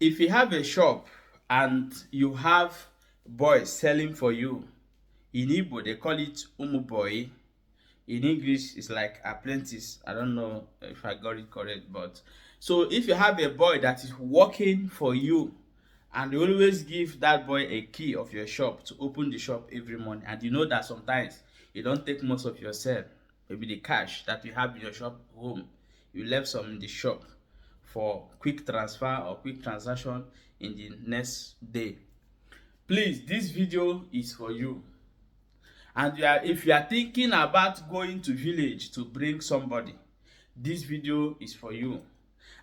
if you have a shop and you have boys selling for you, in Igbo they call it boy. In English it's like apprentice. I don't know if I got it correct, but so if you have a boy that is working for you and you always give that boy a key of your shop to open the shop every morning, and you know that sometimes you don't take most of yourself, maybe the cash that you have in your shop home, you left some in the shop for quick transfer or quick transaction in the next day. Please, this video is for you. And if you are thinking about going to village to bring somebody, this video is for you.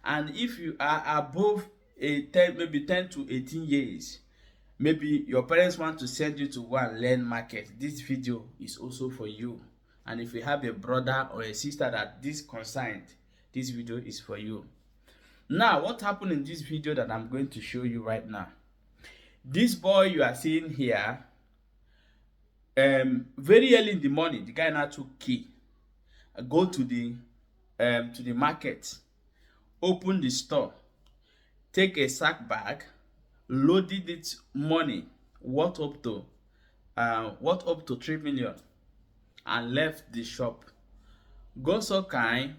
And if you are above maybe 10 to 18 years, maybe your parents want to send you to go and learn market, this video is also for you. And if you have a brother or a sister that this concerned, this video is for you. Now, what happened in this video that I'm going to show you right now? This boy you are seeing here, very early in the morning, the guy now took key, go to the market, open the store, take a sack bag, loaded it money worth up to 3 million, and left the shop. Go so kind,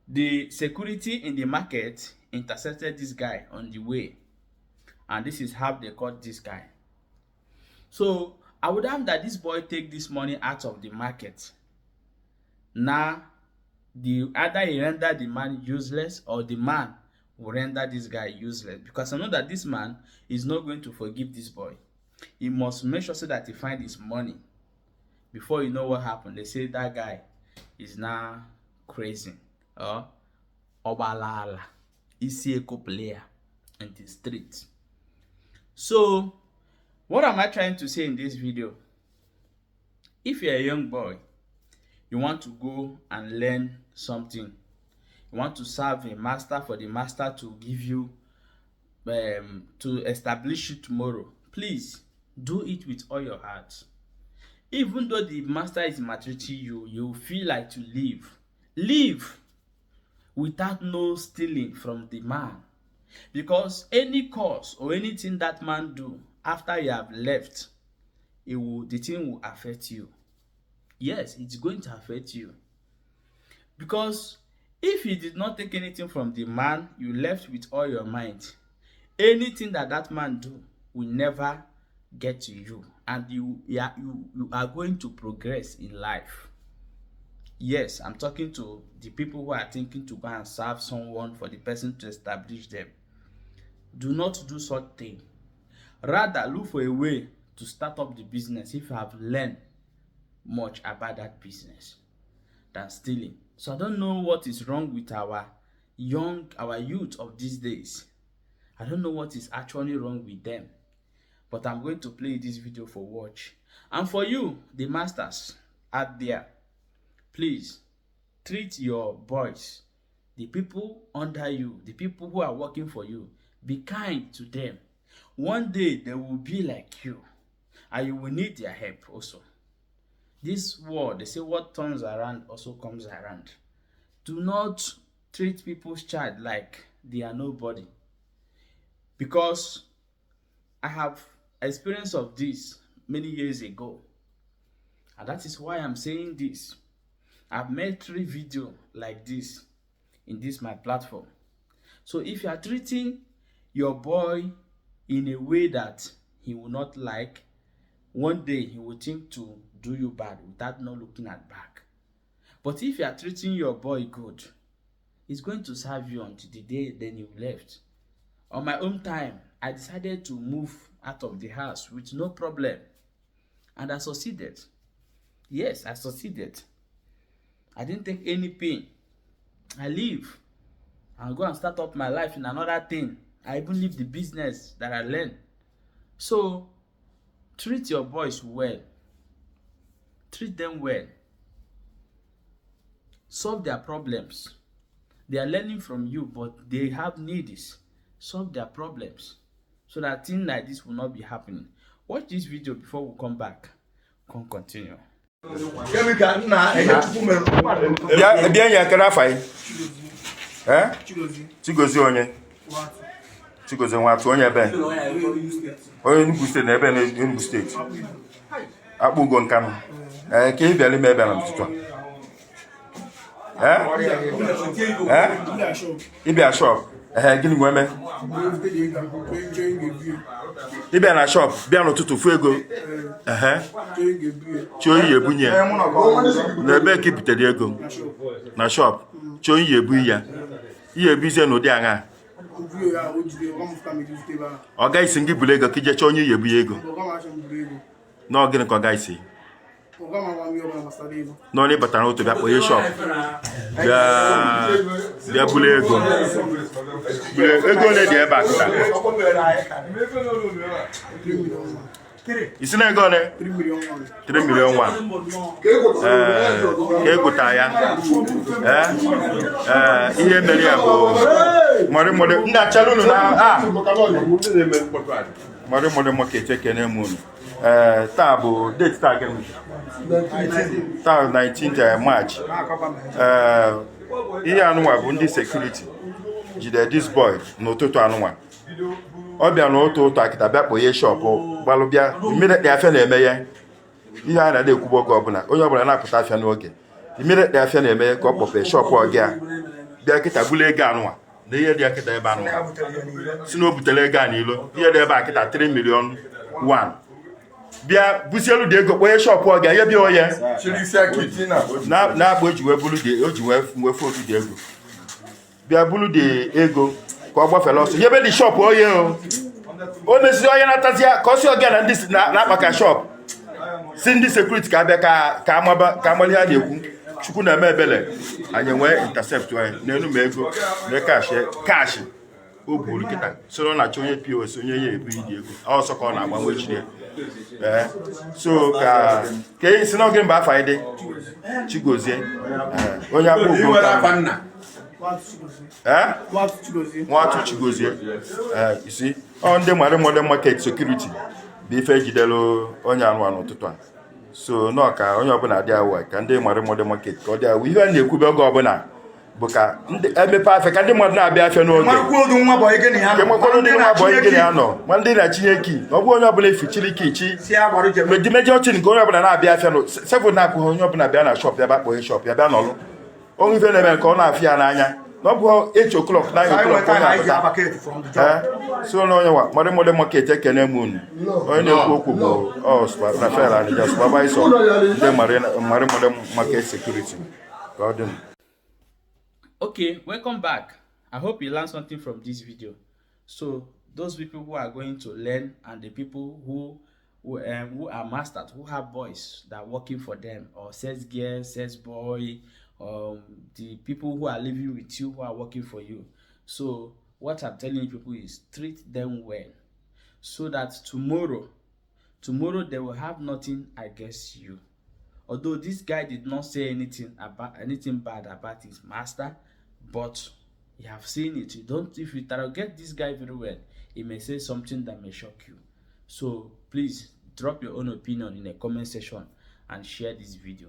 the security in the market intercepted this guy on the way, and this is how they caught this guy. So I would have that this boy take this money out of the market. Now, either he render the man useless, or the man will render this guy useless, because I know that this man is not going to forgive this boy. He must make sure so that he find his money. Before you know what happened, they say that guy is now crazy, or obalala, isi eko player in the street. So what am I trying to say in this video? If you're a young boy, you want to go and learn something, you want to serve a master, for the master to give you to establish you tomorrow, please do it with all your heart. Even though the master is maltreating you, you feel like to leave without no stealing from the man, because any cause or anything that man do after you have left, the thing will affect you. Yes, it's going to affect you, because if you did not take anything from the man, you left with all your mind, anything that man do will never get to you, and you are going to progress in life. Yes, I'm talking to the people who are thinking to go and serve someone for the person to establish them. Do not do such thing. Rather, look for a way to start up the business if you have learned much about that business than stealing. So I don't know what is wrong with our youth of these days. I don't know what is actually wrong with them. But I'm going to play this video for watch. And for you, the masters out there, please treat your boys, the people under you, the people who are working for you, be kind to them. One day they will be like you, and you will need their help also. This world, they say what turns around also comes around. Do not treat people's child like they are nobody, because I have experience of this many years ago, and that is why I'm saying this. I've made 3 videos like this in this my platform. So if you are treating your boy in a way that he will not like, one day he will think to do you bad without not looking at back. But if you are treating your boy good, he's going to serve you until the day then you left. On my own time, I decided to move out of the house with no problem, and I succeeded. Yes, I succeeded. I didn't take any pain. I leave and go and start up my life in another thing. I even leave the business that I learned. So treat your boys well. Treat them well. Solve their problems. They are learning from you, but they have needs. Solve their problems so that things like this will not be happening. Watch this video before we come back. Come continue. Chigozie Nwatu onye ebe onye Enugu steeti na ebe na Enugu steeti akpụgo Nkanu ka ị bịara ime ebe na ụtụtụ ịbịa shop gịnị nwe eme ịbịa na shop bịa n'ụtụtụ fụ ego chioyi ebunye na ebe ka ibitere ego na shop chioyi ebu ya ihe ebuzie n'ụdị aṅa ọ gaghị isi ngị buru ego ka ije chọọ onye ihe ebu ya ego na gịnị ka ọ gaghị isi n'onye batara otu bịa kpọnye shop bịa buru ego ole dị ebe a kịta isi na ego ole 3 million ka egota ya ihe mere ya bụ mọrịmọrị ndị achara unu na mọrịmọrị market ekene m unu taa bụ date taa gịnị taa 19th March ihe anụnwa bụ ndị security jide this boy n'ụtụtụ anụnwa ọ bịa n'ụtụtụ akịta bịa kpọnye shọpụ gbalụ bịa immediately afịa na-eme ya ihe a na-ekwubo oge ọbụla onye ọbụla na-apụta afịa n'oge immediately afịa na-eme ya ka ọ kpọpee shọpụ ọgịa bịa kịta bulu ego anụnwa na ihe dị akịta ebe anụnwa si na o butere ego a n'ilo ihe dị ebe akịta 3 million 1 bịa busielu dị ego kpọnye shọpụ ọgịa ihe bịa onye na-agba o ji wee fotu dị ego bịa bulu dị ego ka ọ gbafere ọsọ ihe ebe dị shọpụ onye o mesiri onye na-atazi ka ọ si ọgịa na ndị na-akpaka shọpụ si ndị sekuriti ka abịa ka amali ha na-ekwu chukwu na-eme ebele anyị nwee intercept anyị n'elu ma ego na kaashị o buru kịta soro na-achọ onye POS onye ya ebu ịdị ego ọsọ ka ọ na-agbanwe jide so ka isi n'oge mba afọ anyị dị Chigozie onye akpụ ugwu Nwatu Chigozie isi ọ ndị mọdern market security bụ ife ejidelu onye anụ n'ụtụtụ a so nọ ka onye ọbụla dị awa ka ndị mọdern market ka ọ dị awa ihe a na-ekwube oge ọbụla bụ ka emepe afịa ka ndị mmadụ na-abịa afịa n'oge kemekwado ndị nwa bọị gịnị ha nọ ma ndị na-achinye ki ọ bụ onye ọbụla efichiri ki chi mejọ chi nke onye ọbụla na-abịa afịa sevụl na-akwụghị onye ọbụla bịa na shọp ya bịa kpọghị shọp ya bịa n'ọlụ onye ife na-eme nke ọ na-afịa ya n'anya na ọ bụ 8 o'clock 9 o'clock so na onye nwa mọdern market ekene m unu onye na-ekwu okwu bụ Rafael Anija supervisor ndị mọdern market security ka ọ dị. Okay, welcome back. I hope you learned something from this video. So those people who are going to learn and the people who are masters, who have boys that are working for them, or sales girl, sales boy, the people who are living with you, who are working for you. So what I'm telling people is treat them well, so that tomorrow they will have nothing against you. Although this guy did not say anything bad about his master, but you have seen it. If you target this guy very well, he may say something that may shock you. So please drop your own opinion in the comment section and share this video.